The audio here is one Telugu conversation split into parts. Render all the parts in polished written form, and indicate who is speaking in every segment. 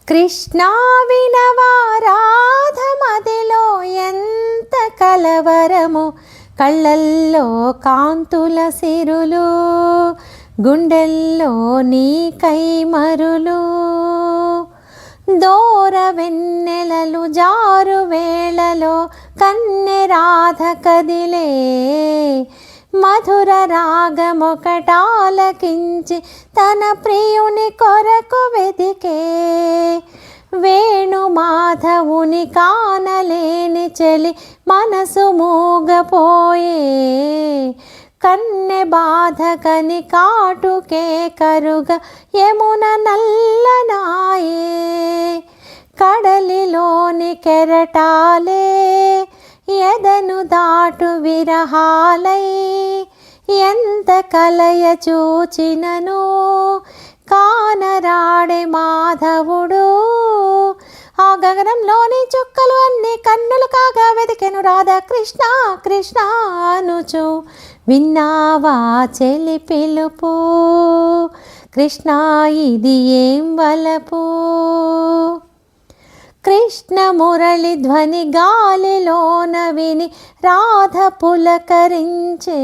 Speaker 1: కృష్ణా వినవా రాధ మదిలో ఎంత కలవరము, కళ్ళల్లో కాంతుల సిరులు, గుండెల్లో నీ కైమరులు. దూర వెన్నెలలు జారు వేళలో కన్నె రాధ కదిలే, మధుర రాగమొకటాలకించి తన ప్రియుని కొరకు వెదికే. వేణు మాధవుని కానలేని చెలి మనసు మూగపోయే, కన్నె బాధకని కాటుకే కరుగ యమున నల్లనాయే. కడలిలోని కెరటాలే ఎదను దాటు విరహాలై, ఎంత కలయ చూచినను కానరాడే మాధవుడు. ఆ గగనంలోని చుక్కలు అన్ని కన్నులు కాగా వెతికెను రాధా కృష్ణ కృష్ణ అనుచు. విన్నావా చెలి పిలుపు, కృష్ణ ఇది ఏం వలపు. కృష్ణ మురళి ధ్వని గాలిలోన విని రాధ పులకరించే,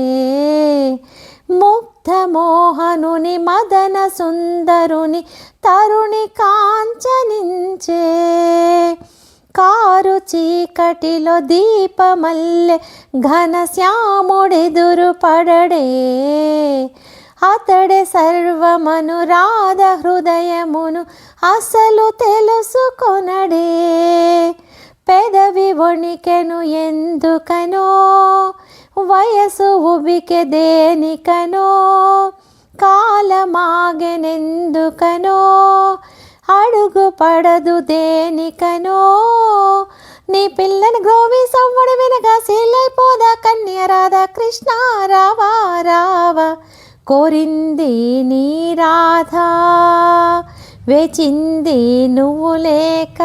Speaker 1: ముగ్ధ మోహనుని మదన సుందరుని తరుణి కాంచనించే. కారు చీకటిలో దీపమల్లె ఘనశ్యాముడెదురు పడడే, అతడే సర్వమను రాధ హృదయమును అసలు తెలుసుకొనడే. పెదవి వణికెను ఎందుకనో, వయసు ఉబికె దేనికనో, కాలమాగెనెందుకనో, అడుగు పడదు దేనికనో. నీ పిల్లని గ్రోవి సవ్వడి వినగా శీలైపోదా కన్య రాధా కృష్ణ రావా రావా. కోరింది నీ రాధ, వేచింది నువ్వు లేక.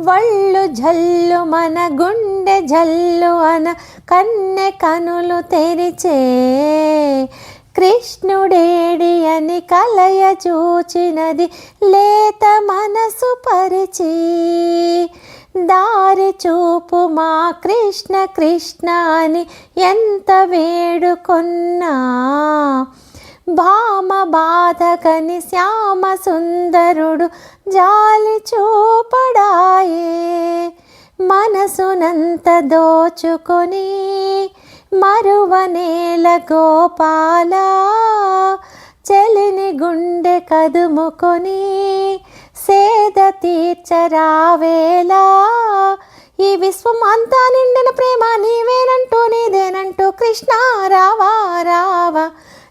Speaker 1: వళ్ళు జల్లు మన గుండె జల్లు అన కన్నె కనులు తెరిచే. కృష్ణుడేడి అని కలయ చూచినది లేత మనసు పరిచి. దారి చూపు మా కృష్ణ కృష్ణ అని ఎంత వేడుకొన్నా, భామ బాధకని శ్యామ సుందరుడు జాలి చూపడాయే. మనసునంత దోచుకొని మరువనేల గోపాల, చెలిని గుండె కదుముకొని సేద తీర్చరావేలా. ఈ విశ్వం అంతా నిండిన ప్రేమ నీవేనంటూ నీదేనంటూ కృష్ణ రావా రావా.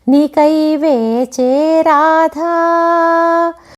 Speaker 1: నీకై వేచే రాధా.